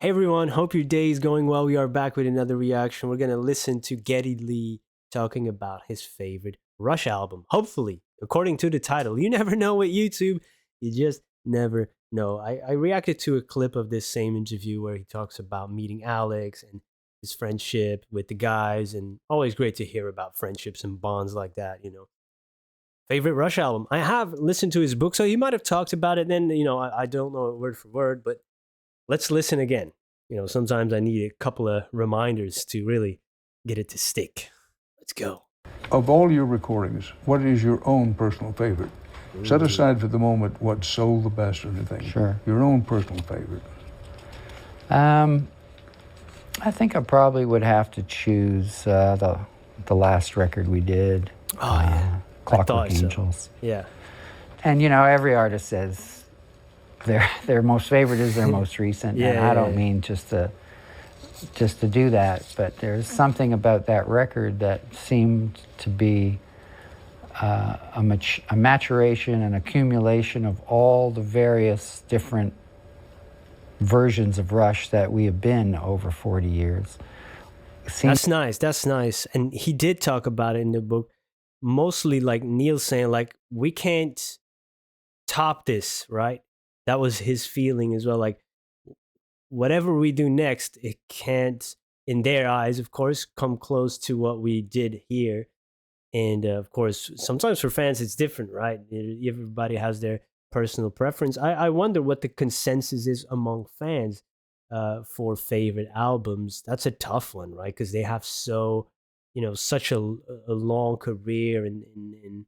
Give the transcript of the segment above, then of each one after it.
Hey everyone, hope your day is going well. We are back with another reaction. We're gonna listen to Geddy Lee talking about his favorite Rush album. Hopefully, according to the title. You never know with YouTube. You just never know. I reacted to a clip of this same interview where he talks about meeting Alex and his friendship with the guys, and always great to hear about friendships and bonds like that. Favorite Rush album. I have listened to his book, so he might have talked about it. Then, I don't know it word for word, but let's listen again. Sometimes I need a couple of reminders to really get it to stick. Let's go. Of all your recordings, what is your own personal favorite? Set aside for the moment what sold the best or anything. Sure. Your own personal favorite. I think I probably would have to choose the last record we did. Oh, yeah. Clockwork so. Angels. Yeah. And every artist says their most favorite is their most recent. Yeah, and I don't mean just to do that, but there's something about that record that seemed to be a maturation and accumulation of all the various different versions of Rush that we have been over 40 years. That's nice. And he did talk about it in the book, mostly like Neil saying, like, we can't top this, right? That was his feeling as well. Like, whatever we do next, it can't, in their eyes, of course, come close to what we did here. And of course, sometimes for fans, it's different, right? Everybody has their personal preference. I wonder what the consensus is among fans for favorite albums. That's a tough one, right? Because they have such a long career. And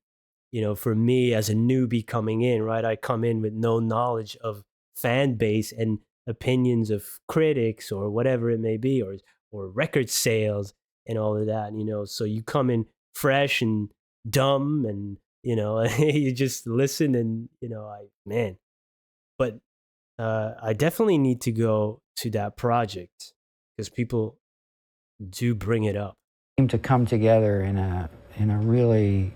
for me as a newbie coming in, right? I come in with no knowledge of fan base and opinions of critics or whatever it may be, or record sales and all of that. So you come in fresh and dumb, and you just listen, and but I definitely need to go to that project because people do bring it up. Seem to come together in a really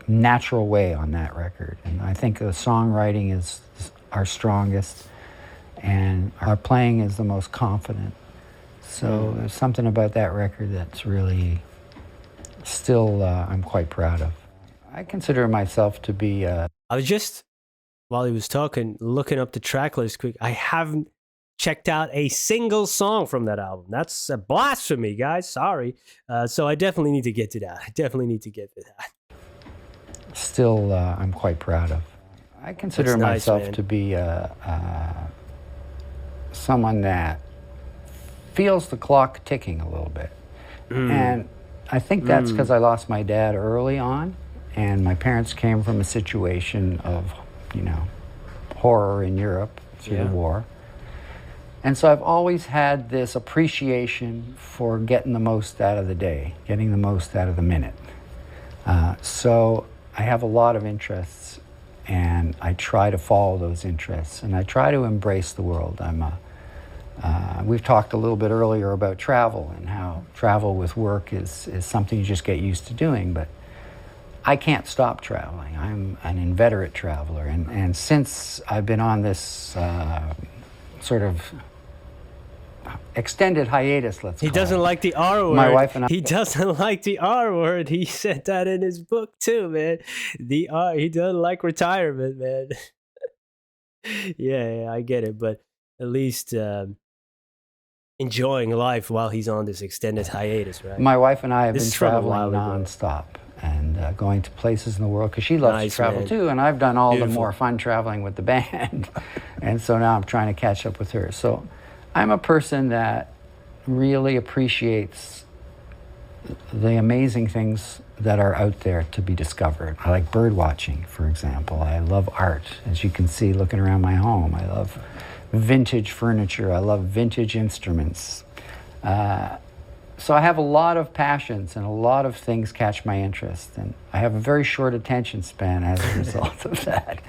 natural way on that record, and I think the songwriting is our strongest and our playing is the most confident. So there's something about that record that's really still I'm quite proud of. I consider myself to be I was just, while he was talking, looking up the track list quick. I haven't checked out a single song from that album. That's a blasphemy, guys. Sorry. So I definitely need to get to that. Still I'm quite proud of. I consider myself to be someone that feels the clock ticking a little bit. And I think that's because I lost my dad early on, and my parents came from a situation of, horror in Europe through the war. And so I've always had this appreciation for getting the most out of the day, getting the most out of the minute. So I have a lot of interests, and I try to follow those interests, and I try to embrace the world. We've talked a little bit earlier about travel and how travel with work is something you just get used to doing, but I can't stop traveling. I'm an inveterate traveler, and since I've been on this sort of extended hiatus, let's call it. He doesn't like the R word. My wife and I. He doesn't like the R word. He said that in his book too, man. The R. He doesn't like retirement, man. yeah, I get it, but at least enjoying life while he's on this extended hiatus, right? My wife and I have been from a while traveling ago. nonstop and going to places in the world because she loves Nice, to travel man. too, and I've done all Beautiful. the more fun traveling with the band, and so now I'm trying to catch up with her. So I'm a person that really appreciates the amazing things that are out there to be discovered. I like bird watching, for example. I love art, as you can see looking around my home. I love vintage furniture. I love vintage instruments. So I have a lot of passions, and a lot of things catch my interest, and I have a very short attention span as a result of that.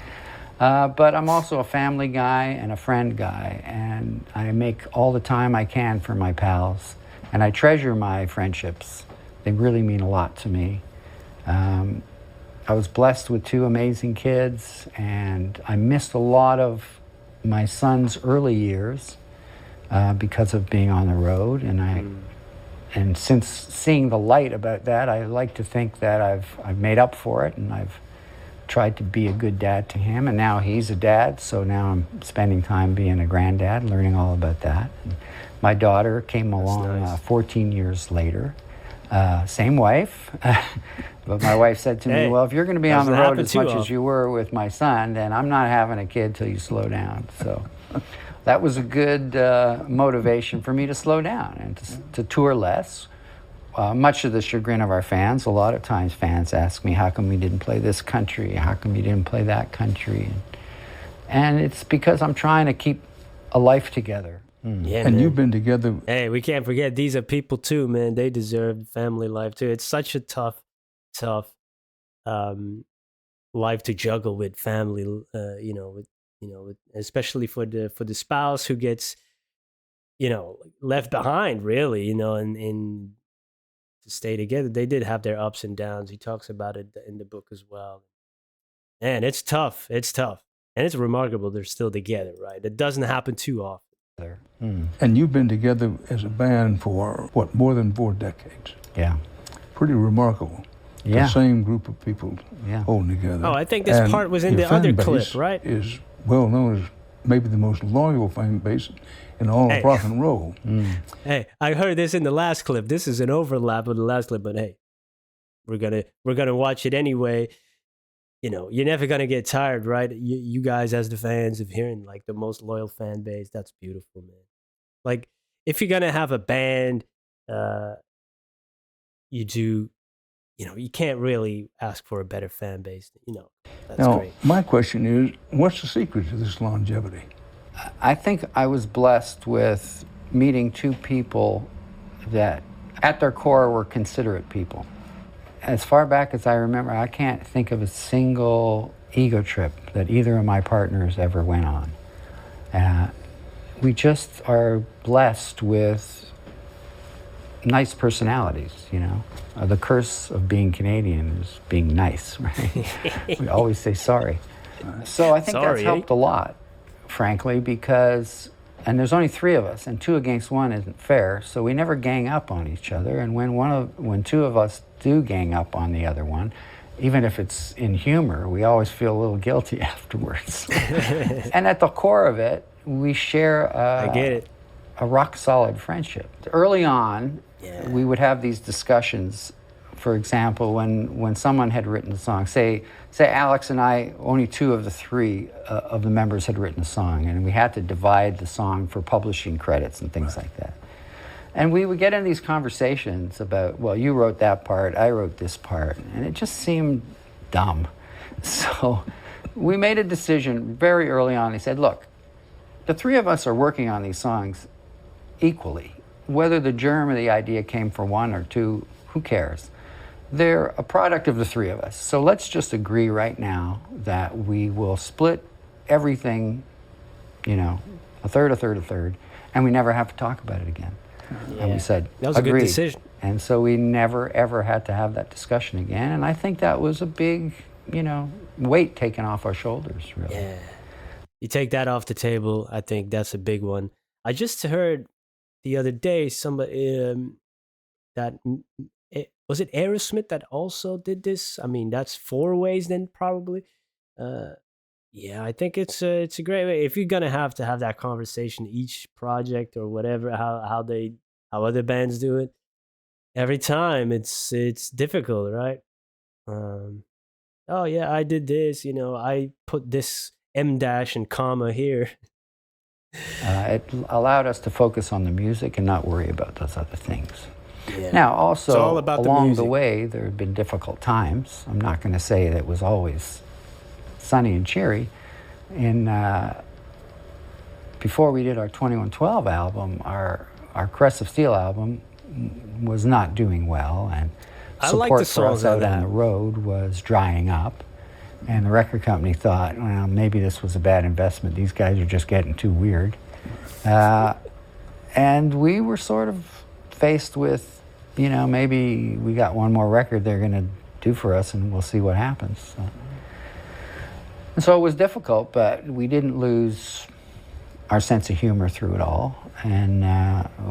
But I'm also a family guy and a friend guy, and I make all the time I can for my pals, and I treasure my friendships. They really mean a lot to me. I was blessed with two amazing kids, and I missed a lot of my son's early years. because of being on the road, and since seeing the light about that, I like to think that I've made up for it, and I've tried to be a good dad to him, and now he's a dad, so now I'm spending time being a granddad, learning all about that. And my daughter came along nice. 14 years later. Same wife, but my wife said to me, Hey, well, if you're going to be on the doesn't road happen as too much as often. you were with my son, then I'm not having a kid till you slow down. So that was a good motivation for me to slow down and to tour less. Much to the chagrin of our fans. A lot of times fans ask me, how come we didn't play this country? How come you didn't play that country? And it's because I'm trying to keep a life together. Yeah, And man. you've been together. Hey, we can't forget these are people too, man. They deserve family life too. It's such a tough um, life to juggle with family. Especially for the spouse who gets left behind, really. And to stay together. They did have their ups and downs. He talks about it in the book as well. And it's tough. It's tough. And it's remarkable they're still together, right? It doesn't happen too often. And you've been together as a band for, what, more than 4 decades? Yeah. Pretty remarkable. Yeah. The same group of people Yeah. holding together. Oh, I think this And part was in your the other fan clip, base right? Is well known as maybe the most loyal fan base in all Hey. of rock and roll. Hey, I heard this in the last clip. This is an overlap with the last clip, but hey, we're gonna watch it anyway. You're never gonna get tired, right? You guys, as the fans, of hearing like the most loyal fan base. That's beautiful, man. Like, if you're gonna have a band, you do, you can't really ask for a better fan base. That's Now, great. my question is, what's the secret to this longevity? I think I was blessed with meeting 2 people that at their core were considerate people. As far back as I remember, I can't think of a single ego trip that either of my partners ever went on. We just are blessed with nice personalities, The curse of being Canadian is being nice, right? We always say sorry. So I think Sorry, that's eh? helped a lot, frankly, because, and there's only 3 of us, and 2 against 1 isn't fair, so we never gang up on each other. And when 2 of us do gang up on the other one, even if it's in humor, we always feel a little guilty afterwards. And at the core of it, we share I get it. a rock solid friendship. Early on, Yeah. we would have these discussions. For example, when someone had written a song, say Alex and I, only 2 of the 3 of the members had written a song, and we had to divide the song for publishing credits and things like that. And we would get in these conversations about, well, you wrote that part, I wrote this part, and it just seemed dumb. So we made a decision very early on. He said, look, the 3 of us are working on these songs equally. Whether the germ of the idea came from 1 or 2, who cares? They're a product of the 3 of us. So let's just agree right now that we will split everything, a third, a third, a third, and we never have to talk about it again. Yeah. And we said, That was a good agreed. decision. And so we never, ever had to have that discussion again. And I think that was a big, weight taken off our shoulders, really. Yeah. You take that off the table, I think that's a big one. I just heard the other day somebody was it Aerosmith that also did this? I mean, that's 4 ways then probably. Yeah, I think it's a great way if you're gonna have to have that conversation each project or whatever how other bands do it. Every time it's difficult, right? Oh yeah, I did this. I put this M dash and comma here. It allowed us to focus on the music and not worry about those other things. Yeah. Now, It's all also, about the along the music. way, there have been difficult times. I'm not going to say that it was always sunny and cheery. Before we did our 2112 album, our Crest of Steel album was not doing well, and I like support the for us songs on out on that. the road was drying up. And the record company thought, well, maybe this was a bad investment. These guys are just getting too weird. And we were sort of faced with, maybe we got one more record they're going to do for us and we'll see what happens. And so it was difficult, but we didn't lose our sense of humor through it all. And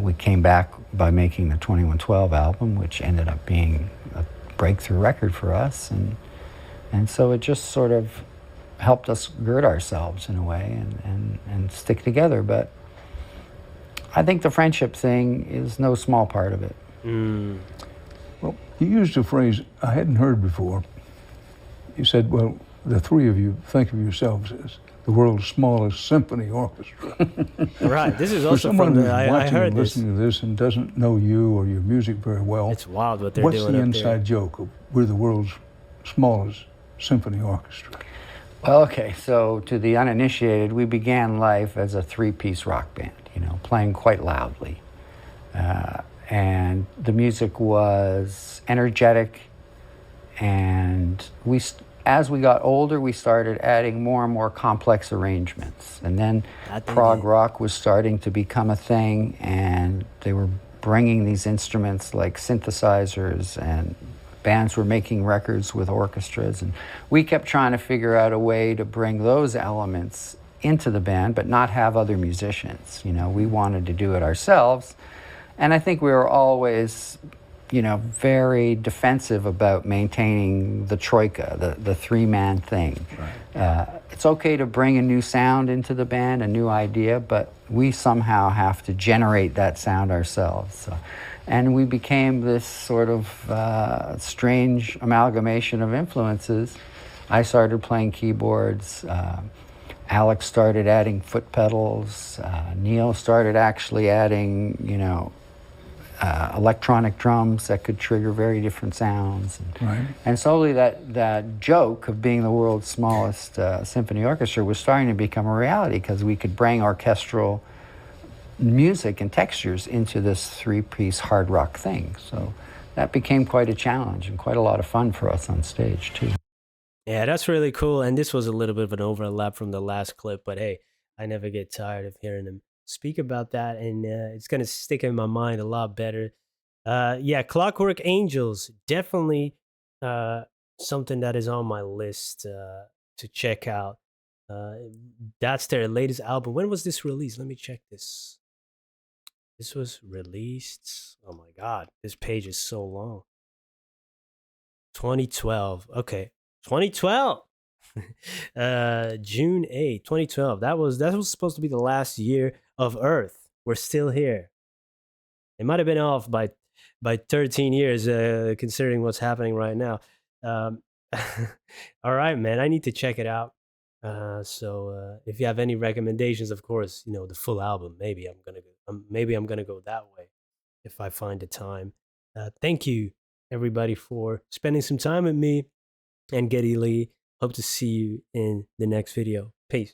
we came back by making the 2112 album, which ended up being a breakthrough record for us. And so it just sort of helped us gird ourselves in a way and stick together. But I think the friendship thing is no small part of it. Mm. Well, you used a phrase I hadn't heard before. You said, well, the three of you think of yourselves as the world's smallest symphony orchestra. Right. This is For also someone from who's I watching heard and this. listening to this and doesn't know you or your music very well, It's wild what they're what's doing the up inside there. joke of we're the world's smallest symphony orchestra? Well, okay, so to the uninitiated, we began life as a three-piece rock band, you know, playing quite loudly. And the music was energetic, and as we got older, we started adding more and more complex arrangements. And then prog rock was starting to become a thing, and they were bringing these instruments like synthesizers, and bands were making records with orchestras. And we kept trying to figure out a way to bring those elements into the band, but not have other musicians. You know, we wanted to do it ourselves. And I think we were always, you know, very defensive about maintaining the troika, the three-man thing. Right. It's okay to bring a new sound into the band, a new idea, but we somehow have to generate that sound ourselves. So, and we became this sort of strange amalgamation of influences. I started playing keyboards. Alex started adding foot pedals. Neil started actually adding, you know, electronic drums that could trigger very different sounds. Right. And slowly that joke of being the world's smallest symphony orchestra was starting to become a reality, because we could bring orchestral music and textures into this three-piece hard rock thing. So that became quite a challenge and quite a lot of fun for us on stage too. Yeah, that's really cool. And this was a little bit of an overlap from the last clip, but hey, I never get tired of hearing him speak about that, and it's gonna stick in my mind a lot better. Yeah, Clockwork Angels, definitely uh, something that is on my list to check out. Uh, that's their latest album. When was this released? Let me check this. This was released. Oh my god, this page is so long. 2012. Okay, 2012. June 8th, 2012. That was supposed to be the last year of Earth. We're still here. It might have been off by 13 years, considering what's happening right now. Um, all right, man. I need to check it out. So if you have any recommendations, of course, you know the full album. Maybe I'm gonna go that way if I find the time. Thank you, everybody, for spending some time with me and Geddy Lee. Hope to see you in the next video. Peace.